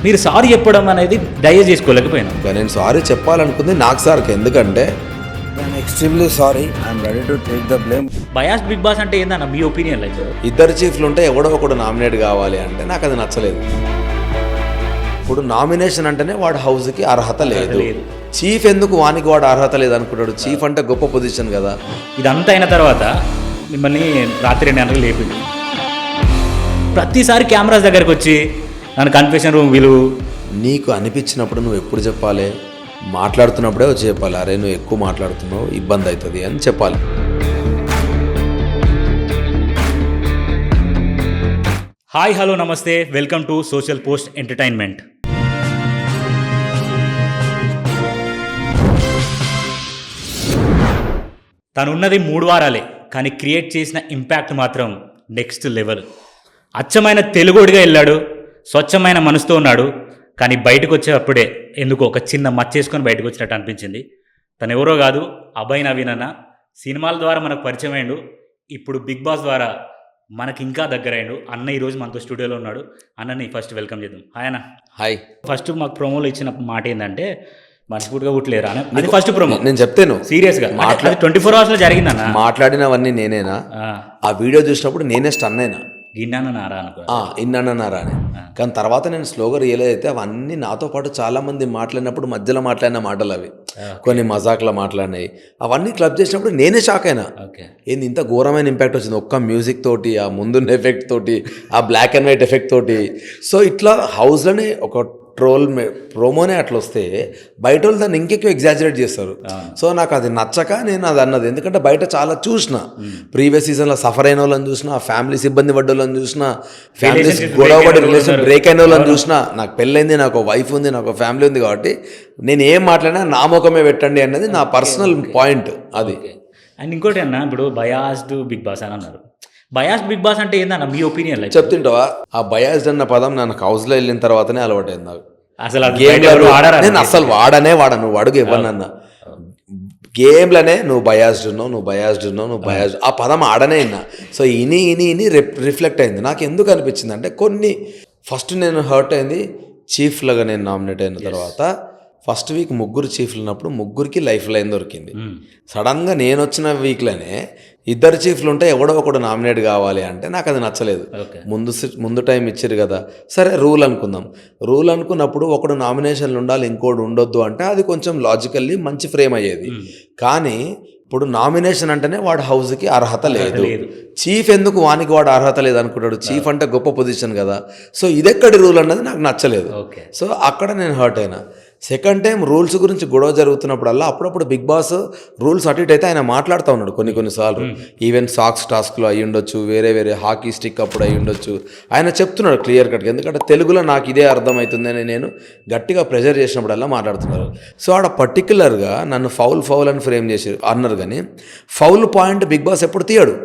మీరు సారీ చెప్పడం అనేది డైజెస్ట్ చేసుకోలేకపోయినా. ఇంకా నేను సారీ చెప్పాలనుకుంది నాకు సార్కి, ఎందుకంటే I'm extremely sorry, I'm ready to take the blame. Bias Bigg Boss అంటే ఏందన్న మీ ఒపీనియన్? లైక్ ఇద్దరు చీఫ్లు ఉంటే ఎవడో ఒకడు నామినేట్ కావాలి అంటే నాకు అది నచ్చలేదు. ఇప్పుడు నామినేషన్ అంటేనే వాడు హౌస్కి అర్హత లేదు. చీఫ్ ఎందుకు వానికి వాడు అర్హత లేదు అనుకుంటాడు? చీఫ్ అంటే గొప్ప పొజిషన్ కదా. ఇదంతా అయిన తర్వాత మిమ్మల్ని రాత్రి 2 గంటలకు లేపిండు. ప్రతిసారి కెమెరాస్ దగ్గరకు వచ్చి నన్ను కన్ఫెషన్ రూమ్ విలువ. నీకు అనిపించినప్పుడు నువ్వు ఎప్పుడు చెప్పాలి? మాట్లాడుతున్నప్పుడే వచ్చి చెప్పాలి, అరే నువ్వు ఎక్కువ మాట్లాడుతున్నావు ఇబ్బంది అవుతుంది అని చెప్పాలి. హాయ్ హలో నమస్తే, welcome to Social Post Entertainment. తనున్నది 3 వారాలే, కానీ క్రియేట్ చేసిన ఇంపాక్ట్ మాత్రం నెక్స్ట్ లెవెల్. అచ్చమైన తెలుగుడిగా వెళ్ళాడు, స్వచ్ఛమైన మనసుతో ఉన్నాడు. కానీ బయటకు వచ్చేటప్పుడే ఎందుకు ఒక చిన్న మచ్చేసుకొని బయటకు వచ్చినట్టు అనిపించింది. తను ఎవరో కాదు, అభయ్ నవీన్ అన్న. సినిమాల ద్వారా మనకు పరిచయం అయ్యాడు, ఇప్పుడు బిగ్ బాస్ ద్వారా మనకి ఇంకా దగ్గర అయ్యాడు. అన్న ఈరోజు మనతో స్టూడియోలో ఉన్నాడు. అన్నని ఫస్ట్ వెల్కమ్ చేద్దాం. హాయ్ అన్న. హాయ్. ఫస్ట్ మాకు ప్రోమోలో ఇచ్చిన మాట ఏంటంటే మనస్ఫూర్తిగా పుట్టలేరా అని. అది ఫస్ట్ ప్రోమో. నేను చెప్తాను సీరియస్గా 24 అవర్స్లో జరిగిందన్న. మాట్లాడినవన్నీ నేనేనా? ఆ వీడియో చూసినప్పుడు నేనే స్టన్ అయినా, గిన్నారా అనుకో, ఇన్నానన్నారా అని. కానీ తర్వాత నేను స్లోగా రియలైజ్ అయితే అవన్నీ నాతో పాటు చాలా మంది మాట్లాడినప్పుడు మధ్యలో మాట్లాడిన మాటలు అవి, కొన్ని మజాక్లో మాట్లాడినాయి. అవన్నీ క్లబ్ చేసినప్పుడు నేనే షాక్ అయినా. ఏంది ఇంత ఘోరమైన ఇంపాక్ట్ వచ్చింది ఒక్క మ్యూజిక్ తోటి, ఆ ముందున్న ఎఫెక్ట్ తోటి, ఆ బ్లాక్ అండ్ వైట్ ఎఫెక్ట్ తోటి. సో ఇట్లా హౌస్లోనే ఒక ట్రోల్ ప్రోమోనే అట్లా వస్తే బయట వాళ్ళు దాన్ని ఇంకెక్కువ ఎగ్జాజరేట్ చేస్తారు. సో నాకు అది నచ్చక నేను అది అన్నది. ఎందుకంటే బయట చాలా చూసిన, ప్రీవియస్ సీజన్లో సఫర్ అయిన వాళ్ళని చూసిన, ఫ్యామిలీస్ ఇబ్బంది పడ్డ వాళ్ళని చూసిన, ఫ్యామిలీస్ గొడవపడి రిలేషన్ బ్రేక్ అయిన వాళ్ళని చూసిన. నాకు పెళ్ళైంది, నాకు వైఫ్ ఉంది, నాకు ఫ్యామిలీ ఉంది, కాబట్టి నేను ఏం మాట్లాడినా నా ముఖమే పెట్టండి అన్నది నా పర్సనల్ పాయింట్. అది. అండ్ ఇంకోటి అన్న, ఇప్పుడు బయాస్డ్ బిగ్ బాస్ అని అన్నారు. బయాస్ బిగ్ బాస్ అంటే ఏందన్న మీ ఒపీనియన్? చెప్తుంటావా? ఆ బయాస్డ్ అన్న పదం నాకు హౌస్లో వెళ్ళిన తర్వాతనే అలవాటైంది. నాకు అసలు నేను అసలు వాడను, అడుగు ఇవ్వనన్నా. గేమ్లనే నువ్వు బయాస్డ్ ఉన్నావు, ఆ పదం ఆడనే విన్నా. సో ఇని రిఫ్లెక్ట్ అయింది. నాకు ఎందుకు అనిపించింది అంటే, కొన్ని ఫస్ట్ నేను హర్ట్ అయింది చీఫ్లుగా నేను నామినేట్ అయిన తర్వాత. ఫస్ట్ వీక్ 3 చీఫ్లు ఉన్నప్పుడు 3కి లైఫ్ లైన్ దొరికింది. సడన్గా నేను వచ్చిన వీక్లోనే 2 చీఫ్లు ఉంటే ఎవడో ఒకడు నామినేట్ కావాలి అంటే నాకు అది నచ్చలేదు. ముందు టైం ఇచ్చారు కదా, సరే రూల్ అనుకుందాం. రూల్ అనుకున్నప్పుడు ఒకడు నామినేషన్లు ఉండాలి, ఇంకోటి ఉండొద్దు అంటే అది కొంచెం లాజికల్లీ మంచి ఫ్రేమ్ అయ్యేది. కానీ ఇప్పుడు నామినేషన్ అంటేనే వాడు హౌస్కి అర్హత లేదు. చీఫ్ ఎందుకు వానికి వాడు అర్హత లేదు అనుకుంటాడు? చీఫ్ అంటే గొప్ప పొజిషన్ కదా. సో ఇదెక్కడి రూల్ అన్నది నాకు నచ్చలేదు. సో అక్కడ నేను హర్ట్ అయినా. సెకండ్ టైం రూల్స్ గురించి గొడవ జరుగుతున్నప్పుడల్లా అప్పుడప్పుడు బిగ్ బాస్ రూల్స్ అటు ఇటు అయితే ఆయన మాట్లాడుతూ ఉన్నాడు కొన్నిసార్లు. ఈవెన్ సాక్స్ టాస్క్లో అయ్యి ఉండొచ్చు, వేరే హాకీ స్టిక్ అప్పుడు అయ్యి ఉండొచ్చు. ఆయన చెప్తున్నాడు క్లియర్ కట్గా, ఎందుకంటే తెలుగులో నాకు ఇదే అర్థమవుతుందని నేను గట్టిగా ప్రెజర్ చేసినప్పుడల్లా మాట్లాడుతున్నారు. సో ఆడ పర్టికులర్గా నన్ను ఫౌల్ అని ఫ్రేమ్ చేసి అన్నారు. కానీ ఫౌల్ పాయింట్ బిగ్ బాస్ ఎప్పుడు తీయడు,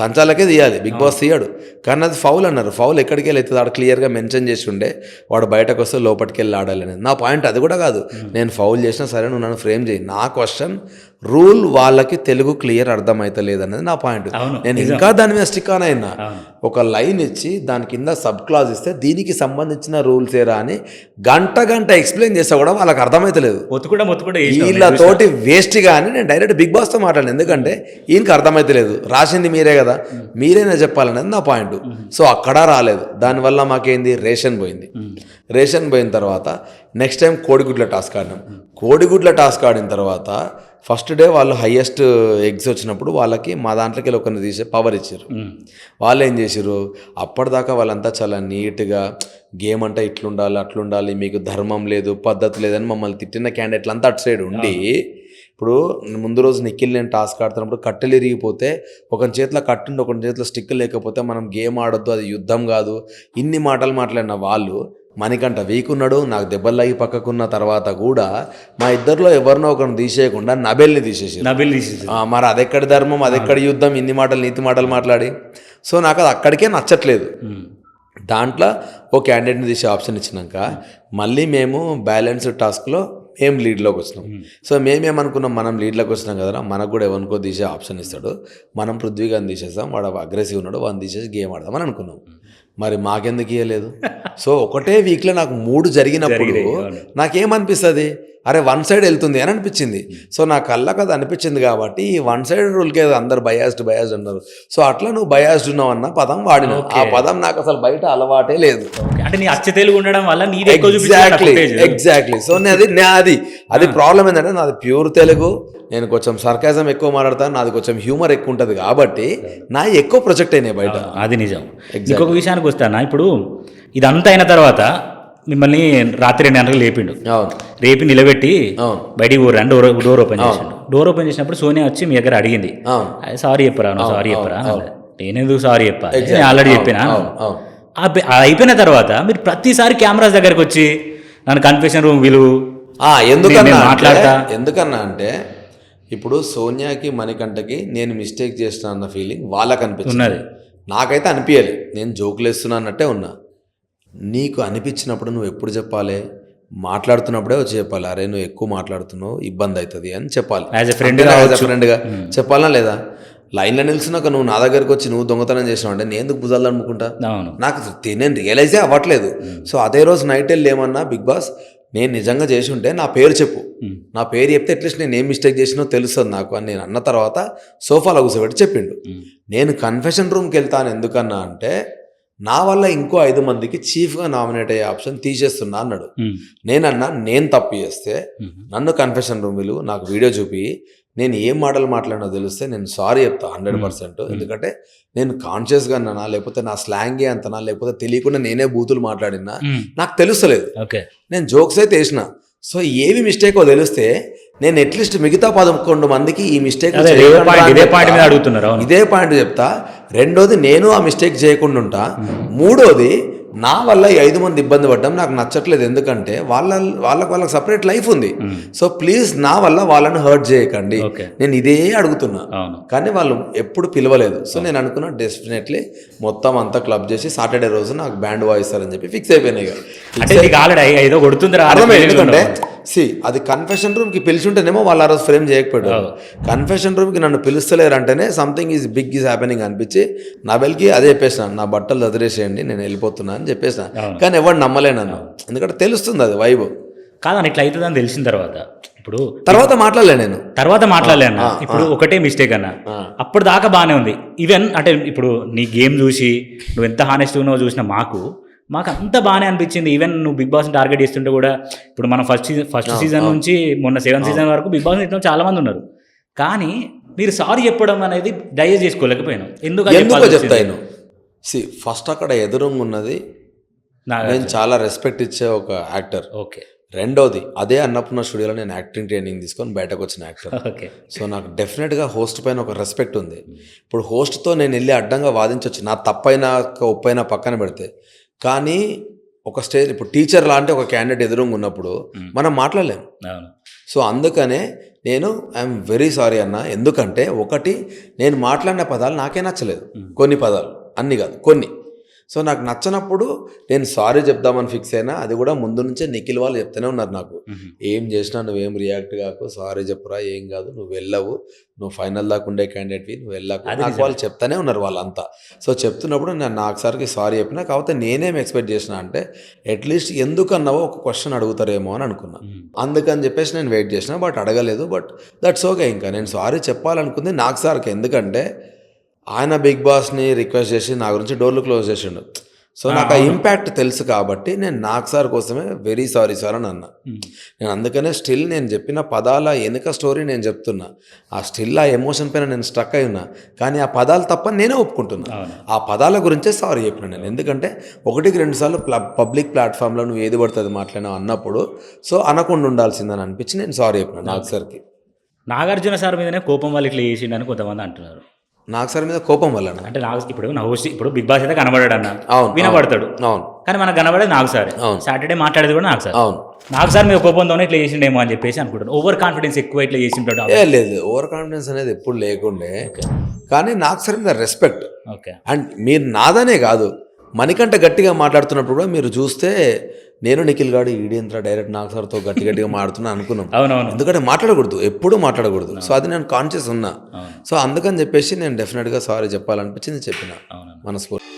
సంచాలకే తీయాలి, బిగ్ బాస్ తీయడు. కానీ అది ఫౌల్ అన్నారు. ఫౌల్ ఎక్కడికి వెళ్ళి అవుతుంది ఆడ క్లియర్గా మెన్షన్ చేసి ఉండే, వాడు బయటకు వస్తే లోపలికి వెళ్ళి ఆడాలి అనేది నా పాయింట్. అది కూడా కాదు, నేను ఫౌల్ చేసినా సరే నువ్వు నన్ను ఫ్రేమ్ చేయి. నా క్వశ్చన్ రూల్ వాళ్ళకి తెలుగు క్లియర్ అర్థమవుతలేదు అనేది నా పాయింట్. నేను ఇంకా దాని మీద స్టిక్ ఆన్ అయినా. ఒక లైన్ ఇచ్చి దాని కింద సబ్ క్లాజ్ ఇస్తే దీనికి సంబంధించిన రూల్స్ ఏరా అని గంట ఎక్స్ప్లెయిన్ చేస్తా కూడా వాళ్ళకి అర్థమవుతలేదు. వీళ్ళతోటి వేస్ట్గా అని నేను డైరెక్ట్ బిగ్ బాస్తో మాట్లాడాను. ఎందుకంటే ఈయనకి అర్థమవుతలేదు, రాసింది మీరే కదా, మీరేనా చెప్పాలనేది నా పాయింట్. సో అక్కడ రాలేదు. దానివల్ల మాకేంది, రేషన్ పోయిన తర్వాత నెక్స్ట్ టైం కోడిగుడ్ల టాస్క్ ఆడినాం. కోడిగుడ్ల టాస్క్ ఆడిన తర్వాత ఫస్ట్ డే వాళ్ళు హయ్యెస్ట్ ఎగ్స్ వచ్చినప్పుడు వాళ్ళకి మా దాంట్లోకి ఒకరిని తీసే పవర్ ఇచ్చారు. వాళ్ళు ఏం చేశారు, అప్పటిదాకా వాళ్ళంతా చాలా నీట్గా గేమ్ అంటే ఇట్లుండాలి అట్లుండాలి, మీకు ధర్మం లేదు పద్ధతి లేదని మమ్మల్ని తిట్టిన క్యాండిడేట్లు అంతా అటు సైడ్ ఉండి, ఇప్పుడు ముందు రోజు నిఖిల్ నేను టాస్క్ ఆడుతున్నప్పుడు కట్టెలు ఇరిగిపోతే ఒకరి చేతిలో కట్టుండి ఒకరి చేతిలో స్టిక్ లేకపోతే మనం గేమ్ ఆడొద్దు, అది యుద్ధం కాదు, ఇన్ని మాటలు మాట్లాడిన వాళ్ళు మనకంట వీక్ ఉన్నాడు, నాకు దెబ్బలు పక్కకున్న తర్వాత కూడా మా ఇద్దరిలో ఎవరినో ఒకరిని తీసేయకుండా నబెల్ని తీసేసి మరి అదెక్కడి ధర్మం, అదెక్కడి యుద్ధం, ఇన్ని మాటలు నీతి మాటలు మాట్లాడి. సో నాకు అది అక్కడికే నచ్చట్లేదు. దాంట్లో ఓ క్యాండిడేట్ని తీసే ఆప్షన్ ఇచ్చినాక మళ్ళీ మేము బ్యాలెన్స్ టాస్క్లో మేము లీడ్లోకి వచ్చినాం. సో మేమేమనుకున్నాం, మనం లీడ్లోకి వచ్చినాం కదా, మనకు కూడా ఎవరికో తీసే ఆప్షన్ ఇస్తాడు, మనం పృథ్వీ గారిని తీసేస్తాం, వాడు అగ్రెసివ్ ఉన్నాడు, వాడిని తీసేసి గేమ్ ఆడదామని అనుకున్నాం. మరి మాకెందుకు ఇవ్వలేదు? సో ఒకటే వీక్లో నాకు 3 జరిగినప్పుడు నాకేమనిపిస్తుంది, అరే వన్ సైడ్ వెళ్తుంది అని అనిపించింది. సో నా కళ్ళకు అది అనిపించింది కాబట్టి ఈ వన్ సైడ్ రూల్కే అందరు బయాస్డ్ అన్నారు. సో అట్లా నువ్వు బయాస్డ్ ఉన్నావు అన్న పదం వాడిన. ఆ పదం నాకు అసలు బయట అలవాటే లేదు. అంటే నీ అచ్చ తెలుగు ఉండడం వల్ల ఎగ్జాక్ట్లీ. సో అది ప్రాబ్లం ఏంటంటే నాది ప్యూర్ తెలుగు, నేను కొంచెం సర్కాజం ఎక్కువ మాట్లాడతాను, నాది కొంచెం హ్యూమర్ ఎక్కువ ఉంటుంది కాబట్టి నా ఎక్కువ ప్రొజెక్ట్ అయినాయి బయట. అది నిజం. ఇంకొక విషయానికి వస్తానా, ఇప్పుడు ఇదంతా అయిన తర్వాత మిమ్మల్ని రాత్రి 2 గంటలకు లేపిండు, రేపి నిలబెట్టి బయటికి ఊరండి డోర్ ఓపెన్ చేసిండు. డోర్ ఓపెన్ చేసినప్పుడు సోనియా వచ్చి మీ దగ్గర అడిగింది, సారీ చెప్పరా నువ్వు, సారీ చెప్పరా. నేనెందుకు సారీ చెప్పా, నేను ఆల్రెడీ చెప్పినా. అయిపోయిన తర్వాత మీరు ప్రతిసారి కెమెరాస్ దగ్గరకు వచ్చి నన్ను కన్ఫెషన్ రూమ్ విలువ ఎందుకన్నా అంటే ఇప్పుడు సోనియాకి మణికంఠకి నేను మిస్టేక్ చేసిన అన్న ఫీలింగ్ వాళ్ళకి అనిపిస్తున్నది, నాకైతే అనిపించాలి. నేను జోకులు వేస్తున్నా అన్నట్టే ఉన్నా. నీకు అనిపించినప్పుడు నువ్వు ఎప్పుడు చెప్పాలి, మాట్లాడుతున్నప్పుడే వచ్చి చెప్పాలి, అరే నువ్వు ఎక్కువ మాట్లాడుతున్నావు ఇబ్బంది అవుతుంది అని చెప్పాలి. యాజ్ ఎ ఫ్రెండ్గా చెప్పాలా లేదా? లైన్లో నిలిచినాక నువ్వు నా దగ్గరికి వచ్చి నువ్వు దొంగతనం చేసినావు అంటే నేను ఎందుకు భుజాలు అనుకుంటా? నాకు నేను రియలైజే అవ్వట్లేదు. సో అదే రోజు నైట్ వెళ్ళి ఏమన్నా, బిగ్ బాస్ నేను నిజంగా చేసి ఉంటే నా పేరు చెప్పు, నా పేరు చెప్తే అట్లీస్ట్ నేను ఏం మిస్టేక్ చేసినో తెలుస్తుంది నాకు అని నేను అన్న తర్వాత సోఫాలో కూర్చోబెట్టి చెప్పిండు. నేను కన్ఫెషన్ రూమ్కి వెళ్తాను ఎందుకన్నా అంటే నా వల్ల ఇంకో 5 మందికి చీఫ్గా నామినేట్ అయ్యే ఆప్షన్ తీసేస్తున్నా అన్నాడు. నేనన్నా నేను తప్పు చేస్తే నన్ను కన్ఫెషన్ రూమ్ విలువ నాకు వీడియో చూపి నేను ఏం మాటలు మాట్లాడినో తెలిస్తే నేను సారీ చెప్తా 100%. ఎందుకంటే నేను కాన్షియస్గా అన్నానా, లేకపోతే నా స్లాంగే అంతనా, లేకపోతే తెలియకుండా నేనే బూతులు మాట్లాడినా నాకు తెలుస్తలేదు. నేను జోక్స్ అయితే వేసిన. సో ఏవి మిస్టేకో తెలిస్తే నేను అట్లీస్ట్ మిగతా 11 మందికి ఈ మిస్టేక్ ఇదే పాయింట్ చెప్తా. రెండోది నేను ఆ మిస్టేక్ చేయకుండా ఉంటా. మూడోది నా వల్ల ఈ 5 మంది ఇబ్బంది పడ్డం నాకు నచ్చట్లేదు. ఎందుకంటే వాళ్ళకి సపరేట్ లైఫ్ ఉంది. సో ప్లీజ్ నా వల్ల వాళ్ళని హర్ట్ చేయకండి, నేను ఇదే అడుగుతున్నా. కానీ వాళ్ళు ఎప్పుడు పిలవలేదు. సో నేను అనుకున్నా డెఫినెట్లీ మొత్తం అంతా క్లబ్ చేసి సాటర్డే రోజు నాకు బ్యాండ్ వాయిస్తారని చెప్పి ఫిక్స్ అయిపోయినాయి. ఎందుకంటే అది కన్ఫెషన్ రూమ్కి పిలిచుంటేనేమో వాళ్ళు ఆ రోజు ఫ్రేమ్ చేయకపోయాడు. కన్ఫెషన్ రూమ్కి నన్ను పిలుస్తలేరు అంటేనే something is big is happening అనిపించి నా బెల్కి అదే చెప్పేసిన, నా బట్టలు వదిలేసేయండి నేను వెళ్ళిపోతున్నా అని చెప్పేసిన. కానీ ఎవరు నమ్మలే నన్ను, ఎందుకంటే తెలుస్తుంది అది వైబ్ కాదని ఇట్లా అవుతుందని తెలిసిన తర్వాత. ఇప్పుడు తర్వాత మాట్లాడలేను. ఇప్పుడు ఒకటే మిస్టేక్ అన్న, అప్పుడు దాకా బాగానే ఉంది. ఈవెన్ అంటే ఇప్పుడు నీ గేమ్ చూసి నువ్వు ఎంత హానెస్ట్ ఉన్నావో చూసిన మాకు అంత బాగానే అనిపించింది. ఈవెన్ నువ్వు బిగ్ బాస్ని టార్గెట్ చేస్తుంటే కూడా ఇప్పుడు మనం ఫస్ట్ సీజన్ నుంచి మొన్న 7th సీజన్ వరకు బిగ్ బాస్ ఇట్లా చాలా మంది ఉన్నారు. కానీ మీరు సారీ చెప్పడం అనేది డైజెస్ట్ చేసుకోలేకపోయాను. ఎందుకో చెప్తాను. ఫస్ట్ అక్కడ ఎదురుగా ఉన్నది నేను చాలా రెస్పెక్ట్ ఇచ్చే ఒక యాక్టర్. రెండోది అదే అన్నపూర్ణ స్టూడియోలో నేను యాక్టింగ్ ట్రైనింగ్ తీసుకొని బయటకు వచ్చిన యాక్టర్. సో నాకు డెఫినెట్గా హోస్ట్ పైన ఒక రెస్పెక్ట్ ఉంది. ఇప్పుడు హోస్ట్తో నేను వెళ్ళి అడ్డంగా వాదించవచ్చు, నా తప్పైనా ఒప్పైనా పక్కన పెడితే. కానీ ఒక స్టేజ్ ఇప్పుడు టీచర్ లాంటి ఒక క్యాండిడేట్ ఎదురుగా ఉన్నప్పుడు మనం మాట్లాడలేము. సో అందుకనే నేను ఐఎమ్ వెరీ సారీ అన్న. ఎందుకంటే ఒకటి నేను మాట్లాడిన పదాలు నాకే నచ్చలేదు, కొన్ని పదాలు, అన్ని కాదు కొన్ని. సో నాకు నచ్చనప్పుడు నేను సారీ చెప్దామని ఫిక్స్ అయినా. అది కూడా ముందు నుంచే నిఖిల్ వాళ్ళు చెప్తూనే ఉన్నారు నాకు, ఏం చేసినా నువ్వేం రియాక్ట్ కాకు, సారీ చెప్పురా, ఏం కాదు, నువ్వు వెళ్ళవు, నువ్వు ఫైనల్ దాకా ఉండే క్యాండిడేట్వి, నువ్వు వెళ్ళకు, నాకు వాళ్ళు చెప్తానే ఉన్నారు వాళ్ళంతా. సో చెప్తున్నప్పుడు నేను నాకు సార్కి సారీ చెప్పినా. కాకపోతే నేనేం ఎక్స్పెక్ట్ చేసిన అంటే అట్లీస్ట్ ఎందుకన్నావో ఒక క్వశ్చన్ అడుగుతారేమో అని అనుకున్నా. అందుకని చెప్పేసి నేను వెయిట్ చేసిన, బట్ అడగలేదు. But that's okay. ఇంకా నేను సారీ చెప్పాలనుకుంది నాకు సార్కి, ఎందుకంటే ఆయన బిగ్ బాస్ని రిక్వెస్ట్ చేసి నా గురించి డోర్లు క్లోజ్ చేసిండు. సో నాకు ఆ ఇంపాక్ట్ తెలుసు కాబట్టి నేను నాకు సార్ కోసమే వెరీ సారీ సార్ అని అన్నా. నేను అందుకనే స్టిల్ నేను చెప్పిన పదాల వెనుక స్టోరీ నేను చెప్తున్నా. ఆ స్టిల్ ఆ ఎమోషన్ పైన నేను స్ట్రక్ అయి ఉన్నా. కానీ ఆ పదాలు తప్ప నేనే ఒప్పుకుంటున్నా. ఆ పదాల గురించే సారీ చెప్పిన నేను. ఎందుకంటే 1-2 సార్లు పబ్లిక్ ప్లాట్ఫామ్లో నువ్వు ఏది పడుతుంది మాట్లాడినావు అన్నప్పుడు సో అనకుండా ఉండాల్సిందని అనిపించి నేను సారీ చెప్పిన నాకు సార్కి. నాగార్జున సార్ మీదనే కోపం వాళ్ళు ఇట్లా చేసిండని కొంతమంది అంటున్నారు. నాకు సార్ మీద కోపం వల్ల అంటే నాకు నా హోస్ట్ ఇప్పుడు బిగ్ బాస్ అయితే కనబడాడు అన్న, వినబడతాడు. అవును. కానీ మనకు కనబడేది నాకు సార్. సాటర్డే మాట్లాడేది కూడా నాకు సార్. అవును. నాకు సార్ మీద కోపంతోనే ఇట్లా చేసిండేమో అని చెప్పేసి అనుకుంటాను. ఓవర్ కాన్ఫిడెన్స్ ఎక్కువ ఇట్లా చేసింటాడు. లేదు, ఓవర్ కాన్ఫిడెన్స్ అనేది ఎప్పుడు లేకుండే. కానీ నాకు సార్ మీద రెస్పెక్ట్. అండ్ మీరు నాదనే కాదు, మణికంఠ గట్టిగా మాట్లాడుతున్నప్పుడు కూడా మీరు చూస్తే నేను నిఖిల్ గాడు ఈడేంద్ర డైరెక్ట్ నాకు సార్తో గట్టిగా మాడుతున్నా అనుకున్నాం. అవునవును. ఎందుకంటే మాట్లాడకూడదు, ఎప్పుడు మాట్లాడకూడదు. సో అది నేను కాన్షియస్ ఉన్నా. సో అందుకని చెప్పేసి నేను డెఫినెట్గా సారీ చెప్పాలనిపించింది, చెప్పిన మనస్ఫూర్తి.